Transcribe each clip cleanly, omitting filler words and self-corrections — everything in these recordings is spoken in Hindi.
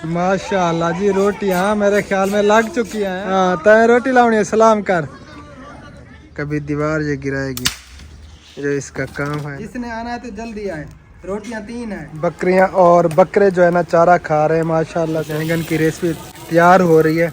माशाल्लाह जी रोटियां मेरे ख्याल में लग चुकी हैं। हाँ तय रोटी लाउनी है, सलाम कर। कभी दीवार ये गिराएगी, जो इसका काम है। जिसने आना है तो जल्दी आए, रोटियां 3 हैं। बकरियां और बकरे जो है ना चारा खा रहे हैं माशाल्लाह। बैंगन की रेसिपी तैयार हो रही है।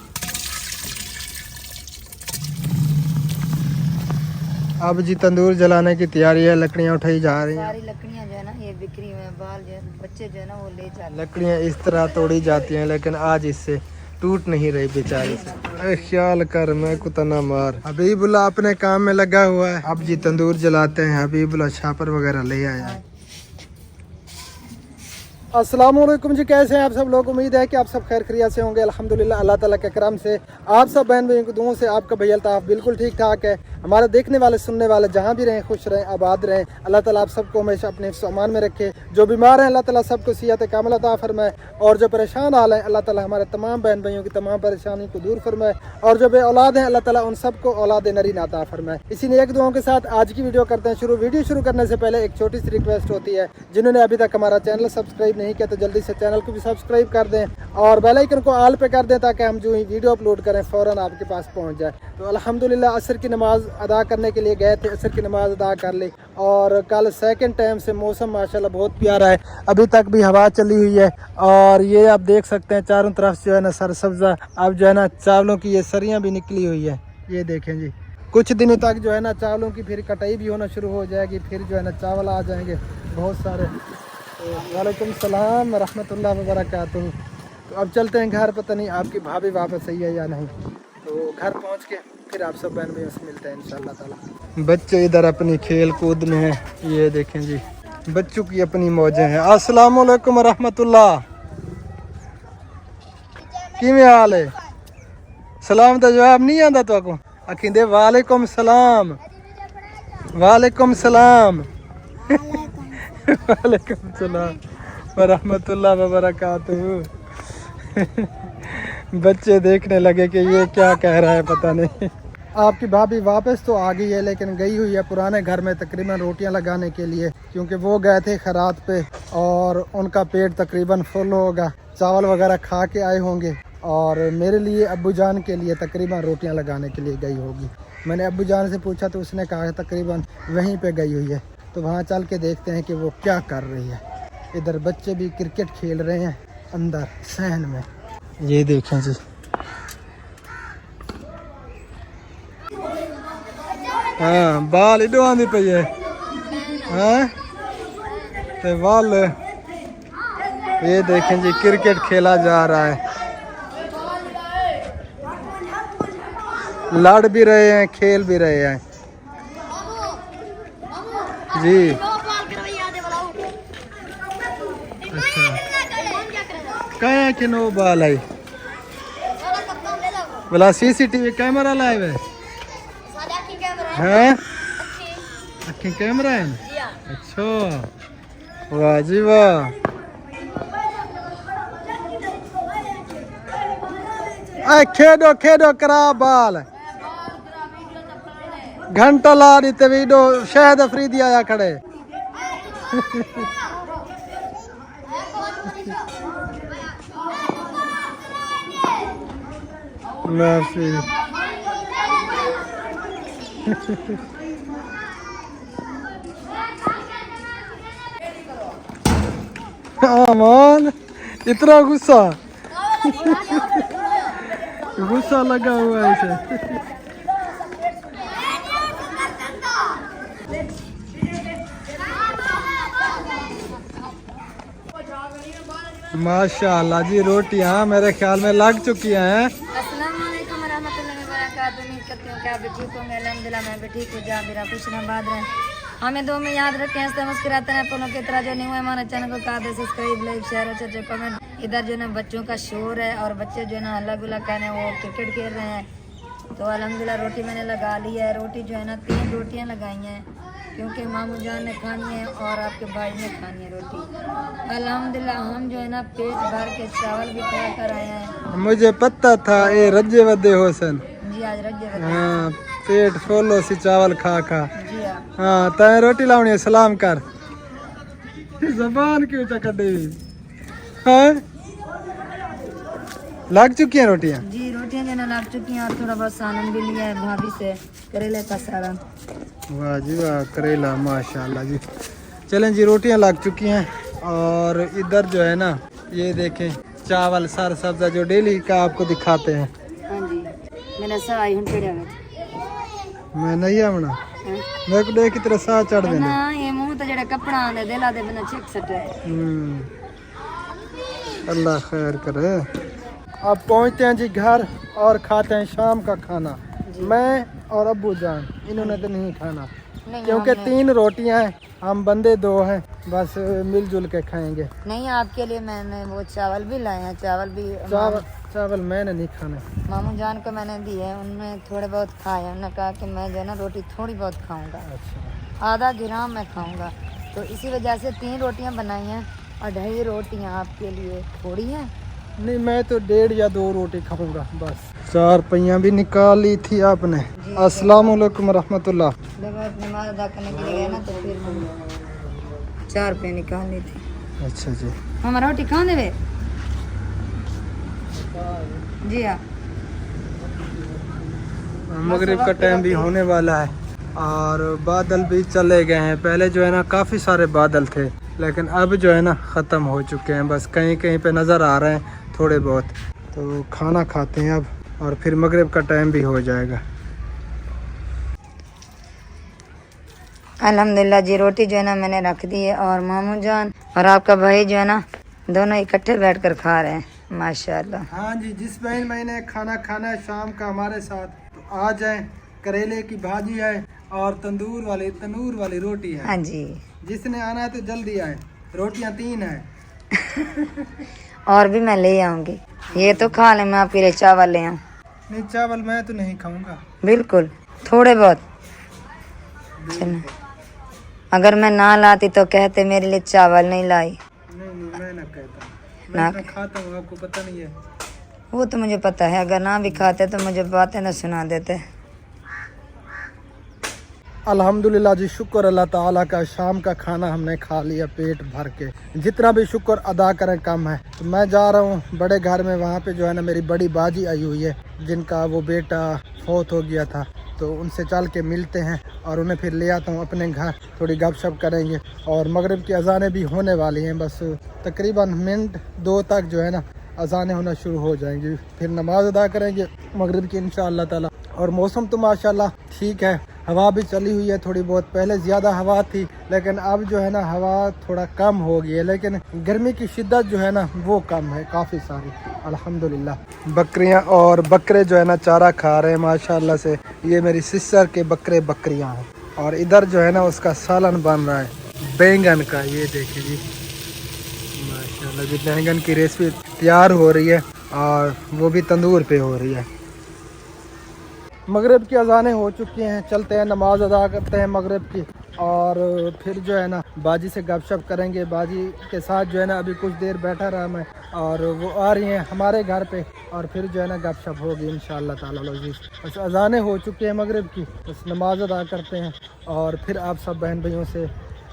अब जी तंदूर जलाने की तैयारी है, लकड़ियां उठाई जा रही हैं। सारी लकड़ियां जो है ना ये बिक्री में, बाल जो है बच्चे जो है ना वो ले जाते हैं। लकड़ियां इस तरह तोड़ी जाती हैं, लेकिन आज इससे टूट नहीं रही बेचारी से। अरे ख्याल कर, मैं कुतना मार। हबीबुल्ला अपने काम में लगा हुआ है। अब जी तंदूर जलाते हैं। हबीबुल्ला छापर वगैरह ले आया है। अस्सलाम वालेकुम जी, कैसे हैं आप सब लोग। उम्मीद है कि आप सब खैर खैरियत से होंगे। अल्हम्दुलिल्लाह अल्लाह ताला के करम से आप सब बहन भाइयों की दुआओं से आपका भैया अल्ताफ बिल्कुल ठीक ठाक है। हमारे देखने वाले सुनने वाले जहाँ भी रहें खुश रहें, आबाद रहें। अल्लाह ताला आप सबको हमेशा अपने सामान में रखे। जो बीमार हैं अल्लाह ताला सबको सेहत कामिल अता फरमाए, और जो परेशान हाल हैं अल्लाह ताला हमारे तमाम बहन भाइयों की तमाम परेशानी को दूर फरमाए, और जो बे औलाद हैं अल्लाह ताला उन सबको औलाद नरी अता फरमाए। इसी नेक दुआओं के साथ आज की वीडियो करते हैं शुरू। वीडियो शुरू करने से पहले एक छोटी सी रिक्वेस्ट होती है, जिन्होंने अभी तक हमारा चैनल सब्सक्राइब नहीं किया तो जल्दी से चैनल को भी सब्सक्राइब कर दें और बेल आइकन को ऑल पे कर दें, ताकि हम जो ही वीडियो अपलोड करें फ़ौरन आपके पास पहुंच जाए। तो अल्हम्दुलिल्लाह असर की नमाज अदा करने के लिए गए थे, असर की नमाज अदा कर ली, और कल सेकंड टाइम से मौसम माशाल्लाह बहुत प्यारा है। अभी तक भी हवा चली हुई है, और ये आप देख सकते हैं चारों तरफ जो है ना सरसब्जा। अब जो है ना चावलों की ये सरियाँ भी निकली हुई है, ये देखें जी। कुछ दिनों तक जो है ना चावलों की फिर कटाई भी होना शुरू हो जाएगी, फिर जो है ना चावल आ जाएंगे बहुत सारे। वालेकुम सलाम रहमतुल्लाह व बरकातुहू। तो अब चलते हैं घर, पता नहीं आपकी भाभी वापस आई है या नहीं। तो घर पहुंच के फिर आप सब बहन भाइयों से मिलते हैं इंशाल्लाह ताला। बच्चे इधर अपनी खेल कूद में हैं, ये देखें जी बच्चों की अपनी मौजें हैं। अस्सलाम वालेकुम रहमतुल्लाह, किवें हाल है? सलाम का जवाब नहीं आता तो को आखिंदे वालेकुम सलाम, वालेकुम सलाम, वालेकुम सलाम व रहमतुल्लाह व बरकातुहू। बच्चे देखने लगे कि ये क्या कह रहा है, पता नहीं। आपकी भाभी वापस तो आ गई है, लेकिन गई हुई है पुराने घर में तकरीबन रोटियां लगाने के लिए, क्योंकि वो गए थे खैरात पे और उनका पेट तकरीबन फुल होगा, चावल वगैरह खा के आए होंगे, और मेरे लिए अब्बू जान के लिए तकरीबन रोटियां लगाने के लिए गई होगी। मैंने अब्बू जान से पूछा तो उसने कहा तकरीबन वहीं पे गई हुई है। तो वहाँ चल के देखते हैं कि वो क्या कर रही है। इधर बच्चे भी क्रिकेट खेल रहे हैं अंदर सहन में, ये देखें जी। हाँ बाल इडो आंदी पई है, हाँ ते बाल ये देखें जी, क्रिकेट खेला जा रहा है। लड़ भी रहे हैं, खेल भी रहे हैं जी। अच्छा क्या कि नो बाल आई बोला सीसीटीवी कैमरा लाए हुए हैं, अखी कैमरा है। अच्छा वाह जी वाह। खेडो खेडो करा बाल घंटा ला दी ते वीडो शायद अफरीदी आया खड़े। मान इतना गुस्सा गुस्सा लगा हुआ है इसे। माशाल्लाह जी रोटियां मेरे ख्याल में लग चुकी हैं। अस्सलाम वालेकुम रहमतुल्लाहि व बरकातुहू। उम्मीद करती हूँ कि आप भी ठीक होंगे। अल्हम्दुलिल्लाह मैं भी ठीक हूँ। जहाँ मेरा कुछ ना बाद रहे, हमें दो में याद रखें, हंसते मुस्कुराते हैं। अपनों की तरह जो नहीं हुआ हमारे चैनल को कर दे सब्सक्राइब, लाइक शेयर, अच्छे कमेंट। इधर जो है ना बच्चों का शोर है, और बच्चे जो है ना अलग अलग कहने वो क्रिकेट खेल रहे हैं। तो अल्हम्दुलिल्लाह रोटी मैंने लगा ली है। रोटी जो है ना 3 रोटियाँ लगाई हैं, क्योंकि मामू जान ने खानी है और आपके भाई ने खानी है रोटी। अल्हम्दुलिल्लाह हम जो है ना पेट भर के चावल भी खा कर आए हैं। मुझे पता था ये रज्जे वदे होसन जी आज रज्जे वदे। हाँ पेट फुल सी चावल खा खा। जी हाँ तय रोटी लाउनी है, सलाम कर। जबान क्यों चकड़ी हाँ लग चुकी हैं रोटियां? जी रोटियां जो ना लग चुकी हैं और थोड़ा बहुत सालन भी लिया है भाभी से, करेले का सालन। वाह जी वाह, करेला माशाल्लाह जी। चलें जी, रोटियां लग चुकी हैं और इधर जो है ना ये देखें चावल सार सब्जा जो डेली का आपको दिखाते हैं। हाँ जी मेरा सा आई हूँ पेड़े में मैं नहीं आना मेरे को देख की तरह सा चढ़ देना। ना ये मुंह तो जड़ा कपड़ा आंदे दिला दे बना छिक सटे। अल्लाह खैर करे। अब पहुंचते हैं जी घर और खाते हैं शाम का खाना। मैं और अब्बू जान इन्होंने तो नहीं खाना क्योंकि 3 रोटियां हैं, हम बंदे 2 हैं, बस मिलजुल के खाएंगे। नहीं आपके लिए मैंने वो चावल भी लाए हैं, चावल भी चावल मैंने नहीं खाने, मामू जान को मैंने दिए, उनमें थोड़े बहुत खाए। उन्होंने कहा कि मैं जो है ना रोटी थोड़ी बहुत खाऊंगा, अच्छा आधा ग्राम मैं खाऊंगा, तो इसी वजह से 3 रोटियां बनाई हैं और 2.5 रोटियां आपके लिए थोड़ी हैं। नहीं मैं तो 1.5 या 2 रोटी खाऊंगा बस। 4 पहियां भी निकाली थी आपने। अस्सलाम वालेकुम रहमतुल्लाह। जब आप नमाज अदा करने के लिए गए ना तो फिर मैंने 4 पे निकाली थी। अच्छा जी, हम रोटी खा देवे जी हाँ। मगरिब का टाइम भी होने वाला है और बादल भी चले गए हैं। पहले जो है ना काफ़ी सारे बादल थे लेकिन अब जो है ना ख़त्म हो चुके हैं, बस कहीं कहीं पे नज़र आ रहे हैं थोड़े बहुत। तो खाना खाते हैं अब और फिर मगरिब का टाइम भी हो जाएगा। अल्हम्दुलिल्लाह जी रोटी जो है ना मैंने रख दी है और मामू जान और आपका भाई जो है ना दोनों इकट्ठे बैठकर खा रहे हैं माशाल्लाह। हाँ जी, जिस बहन भाई ने खाना खाना है शाम का हमारे साथ तो आ जाए। करेले की भाजी है और तंदूर वाली रोटी है। हाँ जी जिसने आना है तो जल्दी आए, रोटियां 3 है। और भी मैं ले आऊंगी, ये तो खा ले, मैं आपके लिए चावल ले आऊँ। नहीं चावल मैं तो नहीं खाऊंगा, बिल्कुल थोड़े बहुत। चलो अगर मैं ना लाती तो कहते मेरे लिए चावल नहीं लाई। नहीं मैं ना कहता, ना मैं खाता हूँ, आपको पता नहीं है। वो तो मुझे पता है, अगर ना भी खाते तो मुझे बातें ना सुना देते। अल्हम्दुलिल्लाह जी, शुक्र अल्लाह ताला का, शाम का खाना हमने खा लिया पेट भर के। जितना भी शुक्र अदा करें कम है। तो मैं जा रहा हूँ बड़े घर में, वहाँ पे जो है ना मेरी बड़ी बाजी आई हुई है जिनका वो बेटा फौत हो गया था, तो उनसे चल के मिलते हैं और उन्हें फिर ले आता हूँ अपने घर, थोड़ी गपशप करेंगे और मगरिब की अजानें भी होने वाली हैं। बस तकरीबन मिनट 2 तक जो है ना अजानें होना शुरू हो जाएंगी, फिर नमाज अदा करेंगे मगरिब की इंशाअल्लाह ताला। और मौसम तो माशाल्लाह ठीक है, हवा भी चली हुई है थोड़ी बहुत। पहले ज़्यादा हवा थी लेकिन अब जो है ना हवा थोड़ा कम हो गई है, लेकिन गर्मी की शिद्दत जो है ना वो कम है काफ़ी सारी अल्हम्दुलिल्लाह। बकरियां और बकरे जो है ना चारा खा रहे हैं माशाल्लाह से। ये मेरी सिस्टर के बकरियां हैं और इधर जो है ना उसका सालन बन रहा है बैंगन का। ये देखिए जी माशाल्लाह जी, बैंगन की रेसिपी तैयार हो रही है और वो भी तंदूर पे हो रही है। मगरिब की अजानें हो चुकी हैं, चलते हैं नमाज अदा करते हैं मगरिब की और फिर जो है ना बाजी से गपशप करेंगे। बाजी के साथ जो है ना अभी कुछ देर बैठा रहा मैं और वो आ रही हैं हमारे घर पे और फिर जो है ना गपशप होगी इंशाअल्लाह ताला लजीज़। बस अजानें हो चुकी हैं मगरिब की, बस नमाज अदा करते हैं और फिर आप सब बहन भाइयों से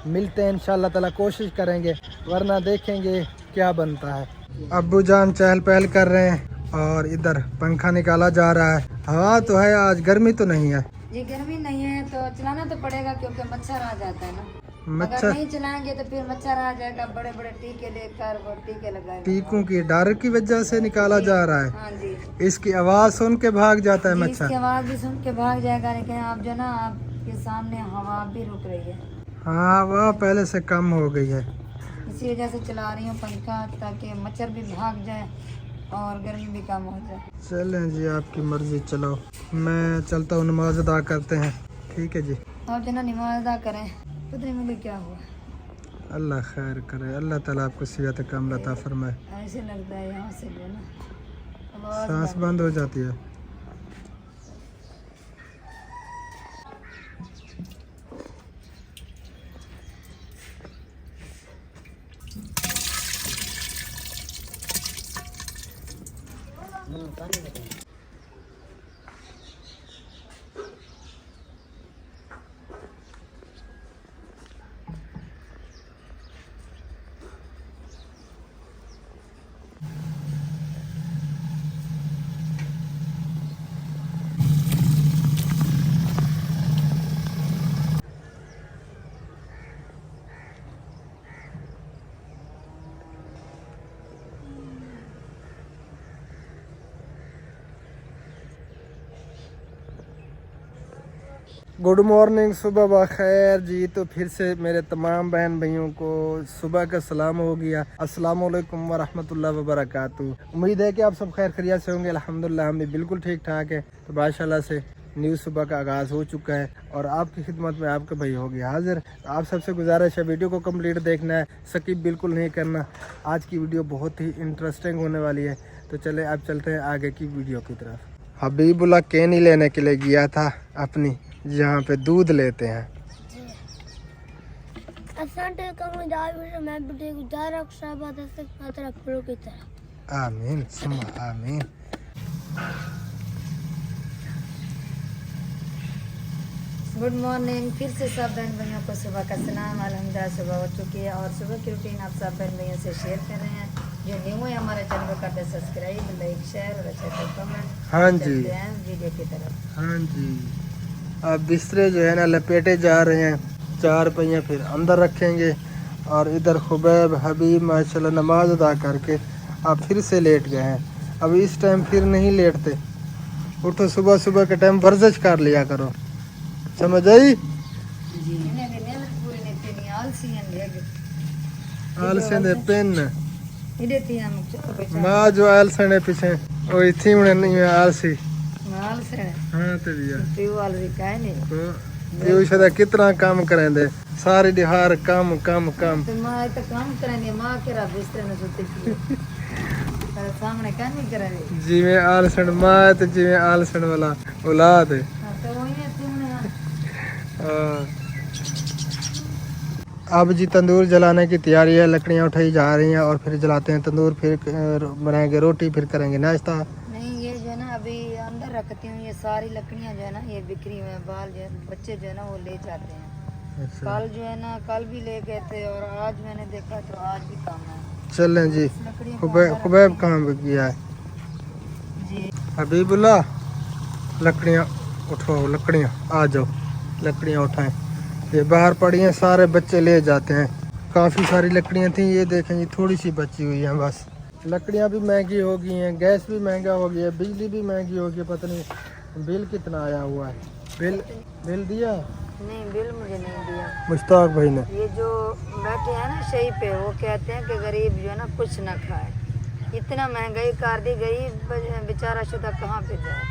मिलते हैं इंशाअल्लाह ताला। कोशिश करेंगे वरना देखेंगे क्या बनता है। अब्बू जान चहल पहल कर रहे हैं और इधर पंखा निकाला जा रहा है। हवा तो है, आज गर्मी तो नहीं है जी। गर्मी नहीं है तो चलाना तो पड़ेगा क्योंकि मच्छर आ जाता है ना। मच्छर अगर नहीं चलाएंगे तो फिर मच्छर आ जाएगा, बड़े बड़े टीके लेकर वो टीके लगाएंगे। टीकों की डर की वजह से निकाला जा रहा है। हाँ जी, इसकी आवाज़ सुन के भाग जाता है जी मच्छर। इसकी आवाज़ भी सुन के भाग जाएगा, लेकिन आप जो ना आपके सामने हवा भी रुक रही है। हाँ हवा पहले से कम हो गई है, इसी वजह से चला रही हूँ पंखा ताकि मच्छर भी भाग जाए और गर्मी भी कम हो जाए। चलें जी आपकी मर्जी, चलो मैं चलता हूँ, नमाज अदा करते हैं। ठीक है जी, आप जो ना नमाज अदा करें। पता नहीं मुझे क्या हुआ, अल्लाह खैर करे, अल्लाह ताला आपको सेहत कामिल अता फरमाए। ऐसे लगता है यहाँ से जो ना आवाज़ सांस बंद हो जाती है। गुड मॉर्निंग, सुबह बखैर जी। तो फिर से मेरे तमाम बहन भाइयों को सुबह का सलाम हो गया। अस्सलाम वालेकुम व रहमतुल्लाहि व बरकातहू। उम्मीद है कि आप सब खैर खैरियत से होंगे। अल्हम्दुलिल्लाह हम भी बिल्कुल ठीक ठाक है। तो माशाल्लाह से न्यू सुबह का आगाज़ हो चुका है और आपकी खिदमत में आपका भाई हो गया हाजिर। तो आप सबसे गुजारिश है वीडियो को कंप्लीट देखना है, स्किप बिल्कुल नहीं करना। आज की वीडियो बहुत ही इंटरेस्टिंग होने वाली है। तो चले अब चलते हैं आगे की वीडियो की तरफ। हबीबुल्ला केनी लेने के लिए गया था अपनी, जहाँ पे दूध लेते हैं। आमीन सुम्मा आमीन। Good morning. फिर से सब बहन भाइयों को सुबह का सलाम। अल्हम्दुलिल्लाह सुबह हो चुकी है और सुबह की रूटीन आप सब बहन भाइयों से शेयर कर रहे हैं। जो न्यू है हमारे चैनल को कर दे सब्सक्राइब, लाइक, शेयर और अच्छा सा कमेंट। हाँ जी, चलते हैं वीडियो की तरफ। हाँ जी। अब बिस्तरे जो है ना लपेटे जा रहे हैं, 4 पहिए फिर अंदर रखेंगे। और इधर खुबैब हबीब माशाल्लाह नमाज अदा करके अब फिर से लेट गए हैं। अब इस टाइम फिर नहीं लेटते, उठो सुबह सुबह के टाइम वर्जिश कर लिया करो, समझ आई? जी इन्हें भी नींद पूरी नहीं थी, आलसी हैं लेग आलसे दे पेन इधे थी हम पहचान माँ जो आलसने पीछे वो इतनी उन्हें नहीं है आलसी। माल से हाँ तो दिया पीऊ वाल भी काहे नहीं तो ये शायद कितना काम करेंगे सारी दिहार काम काम काम। तो माँ तो काम करेंगे, माँ के रा बिस्तर में सोते थी पर सामने क्या नहीं करेंगे। जिमें आलसन माँ तो जिमें आलसन वाला औलाद है। हाँ, तो वही है तुमने अब जी तंदूर जलाने की तैयारी है, लकड़ियाँ उठाई जा रही हैं और फिर जलाते हैं तंदूर, फिर बनाएंगे रोटी, फिर करेंगे नाश्ता। नहीं ये जो है ना अभी अंदर रखती हूँ, ये सारी लकड़ियाँ जो है ना ये बिक्री में बाल जो है बच्चे जो है ना वो ले जाते हैं। अच्छा कल जो है ना कल भी ले गए थे और आज मैंने देखा तो आज भी काम है। चलें जी। लकड़ियों को अंदर खुबैब कहाँ पे गया है? जी हबीबुल्ला लकड़ियाँ उठाओ, लकड़ियाँ आ जाओ, लकड़ियाँ उठाएं। ये बाहर पड़ी हैं, सारे बच्चे ले जाते हैं। काफ़ी सारी लकड़ियाँ थी, ये देखें जी थोड़ी सी बची हुई हैं बस। लकड़ियाँ भी महंगी हो गई हैं, गैस भी महंगा हो गया है, बिजली भी महंगी हो गई है। पता नहीं बिल कितना आया हुआ है। बिल दिया? नहीं बिल मुझे नहीं दिया। मुश्ताक भाई ने। ये जो बैठे हैं ना सही पे वो कहते हैं कि गरीब जो है ना कुछ ना खाए। इतना महंगाई कर दी, गरीब बेचारा शुदा कहाँ पे जाए?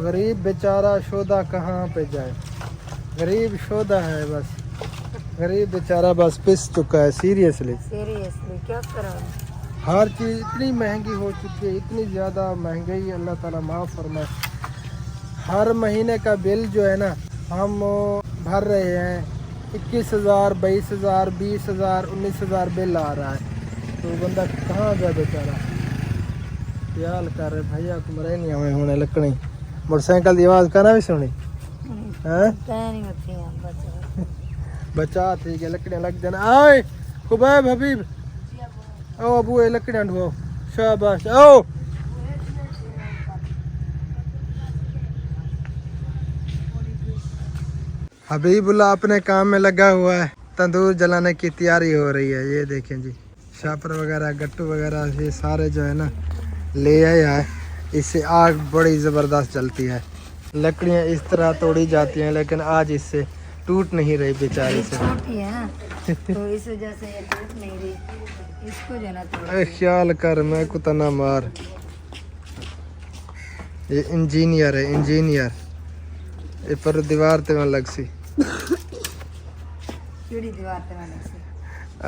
गरीब बेचारा शोदा कहाँ पे जाए? गरीब शोदा है बस, गरीब बेचारा बस पिस चुका है। सीरियसली क्या करा? हर चीज़ इतनी महंगी हो चुकी है, इतनी ज़्यादा महंगाई, अल्लाह ताला माफ़ फरमाए। हर महीने का बिल जो है ना हम भर रहे हैं, 21,000, 22,000, 20,000, 19,000 बिल आ रहा है। तो बंदा कहाँ जाए बेचारा? ख्याल कर रहे भैया तुम्हारे नहीं हमें होने लकड़ी मोटरसाइकिल की आवाज़ करना भी सुनी है। नहीं होती है बचा ठीक है, लकड़ियाँ लग जाना। आए खुबैब हबीब ओ अबू ये लकड़ियाँ ढुआओ, शाबाश आओ। हबीबुल्ला अपने काम में लगा हुआ है, तंदूर जलाने की तैयारी हो रही है। ये देखें जी शापर वगैरह गट्टू वगैरह ये सारे जो है ना ले आया है। इससे आग बड़ी ज़बरदस्त जलती है। लकड़ियाँ इस तरह तोड़ी जाती हैं लेकिन आज इससे टूट नहीं रही बेचारी से। छोटी है ना तो इस वजह से ये टूट नहीं रही। इसको जो है ना थोड़ा ख्याल कर, मैं को तना मार। ये इंजीनियर है, इंजीनियर। ये पर दीवार ते में लग सी सीढ़ी दीवार पे मैंने से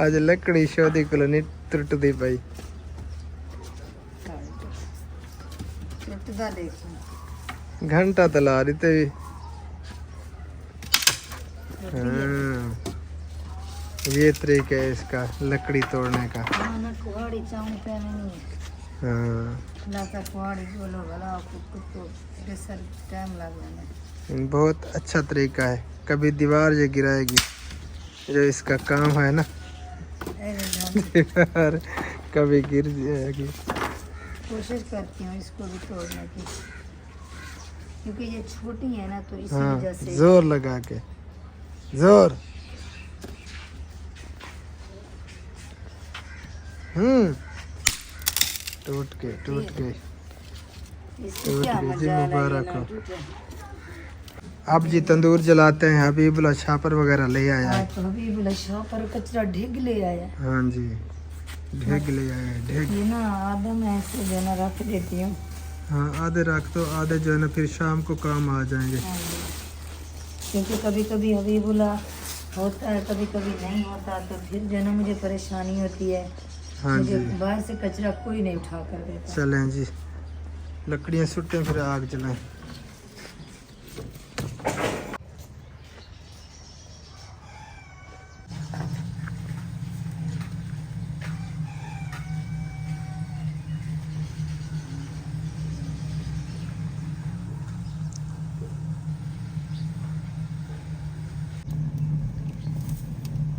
आज लकड़ी शोधी को नहीं टूटती पाई। टूटदा देखो घंटा तला रही थी। ये तरीका है इसका लकड़ी तोड़ने का। ना कुहाड़ी चावल पे नहीं है हाँ ना तो कुहाड़ी बोलो भला कुछ तो प्रेशर टाइम लग जाना। बहुत अच्छा तरीका है। कभी दीवार ये गिराएगी जो इसका काम है ना, दीवार कभी गिर जाएगी। कोशिश करती हूँ इसको भी तोड़ने की, क्योंकि ये छोटी है ना तो इसी हाँ वजह से। जोर लगा के, जोर। टूट गई इसकी क्या जी, मजा मुबारक हो। अब जी तंदूर जलाते हैं। हबीबुल्ला छापर वगैरह ले आया है। आज तो हबीबुल्ला शाह पर कचरा ढेग ले आया। हाँ जी, ढेग ले आया है, ढेग। ये ना आधा मैं ऐसे जो है ना रख देती हूँ। हाँ, आधे रख दो, आधे जो है ना फिर शाम को काम आ जाएंगे। हाँ जी। क्योंकि कभी कभी हबीबुल्ला होता है, कभी कभी नहीं होता, तो फिर जो है ना मुझे परेशानी होती है। हाँ मुझे जी, बाहर से कचरा कोई नहीं उठा कर देता। चलें जी, लकड़ियाँ सुटें फिर आग जलाएं।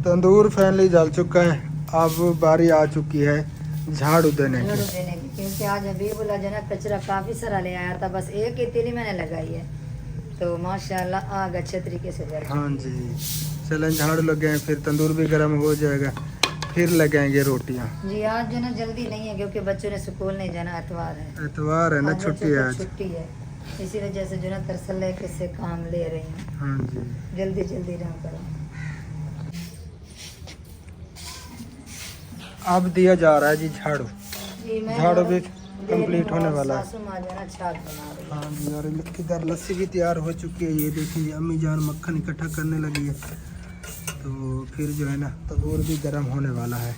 तंदूर फाइनली जल चुका है। अब बारी आ चुकी है झाड़ू देने झाड़ू की। देने की, क्योंकि आज हबीबुल्ला जो है ना कचरा काफी सारा ले आया था। बस एक ही तीली मैंने लगाई है, तो माशाल्लाह आग अच्छे तरीके से जल। हाँ जी, चलें झाड़ू लगे हैं, फिर तंदूर भी गर्म हो जाएगा, फिर लगाएंगे रोटियाँ। जी आज जो है ना जल्दी नहीं है, क्योंकि बच्चों ने स्कूल नहीं जाना, एतवार है। एतवार है ना, आज छुट्टी बच्चों है को आज। छुट्टी है, इसी वजह से जो है ना तरसले के से काम ले रही हूँ। हाँ जी, जल्दी जल्दी ना करो। अब दिया जा रहा है जी झाड़ू। जी मैं झाड़ू भी दे रही कंप्लीट हूँ, होने और वाला है। सासू माँ जो है ना छाछ बना रही है। हाँ जी, और इधर लस्सी भी तैयार हो चुकी है। ये देखिए अम्मी जान मक्खन इकट्ठा करने लगी है, तो फिर जो है ना तंदूर भी गर्म होने वाला है।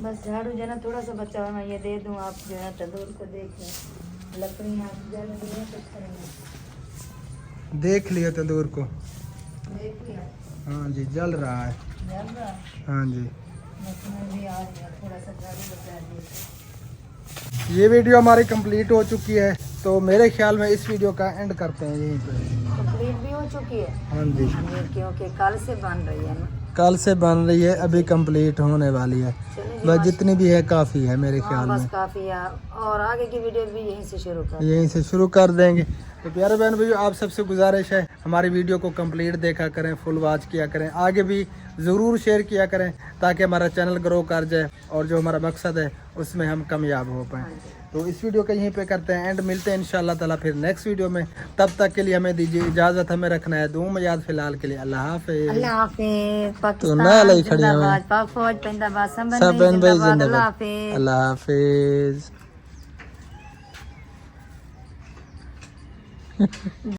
बस झाड़ू जो है ना थोड़ा सा बचा हुआ, मैं ये दे दूँ, आप जो है ना तंदूर को देखें। लकड़ियाँ जल रही हैं, कुछ करेंगे। देख लिया तंदूर को। देख लिया, हाँ जी, जल रहा है। जल रहा है। हाँ जी, बस मैं भी आ गया, थोड़ा सा झाड़ू बचा दी। ये वीडियो हमारी कंप्लीट हो चुकी है, तो मेरे ख्याल में इस वीडियो का एंड करते हैं यहीं पे। कंप्लीट भी हो चुकी है हाँ जी, ये, क्योंकि कल से बन रही है ना। कल से बन रही है, अभी कंप्लीट होने वाली है। चलिए जी, बस जितनी भी है काफ़ी है मेरे हाँ ख्याल बस में। काफ़ी है, और आगे की वीडियो भी यहीं से शुरू कर। यहीं से शुरू कर देंगे। तो प्यारे बहन भाइयों, आप सबसे गुजारिश है हमारी वीडियो को कंप्लीट देखा करें, फुल वॉच किया करें, आगे भी ज़रूर शेयर किया करें, ताकि हमारा चैनल ग्रो कर जाए और जो हमारा मकसद है उसमें हम कामयाब हो पाएँ। तो इस वीडियो का यहीं पे करते हैं एंड, मिलते हैं इंशाल्लाह ताला फिर नेक्स्ट वीडियो में। तब तक के लिए हमें दीजिए इजाज़त, हमें रखना है दुआ में याद फिलहाल के लिए। अल्लाह हाफिज़। अल्लाह हाफिज़। तो पाकिस्तान ना लाई खड़ी हैं जिंदाबाद, पाक फौज जिंदाबाद, सब सब बहन भाई जिंदाबाद। अल्लाह जिंदाबाद। हाफिज़। अल्लाह हाफिज़।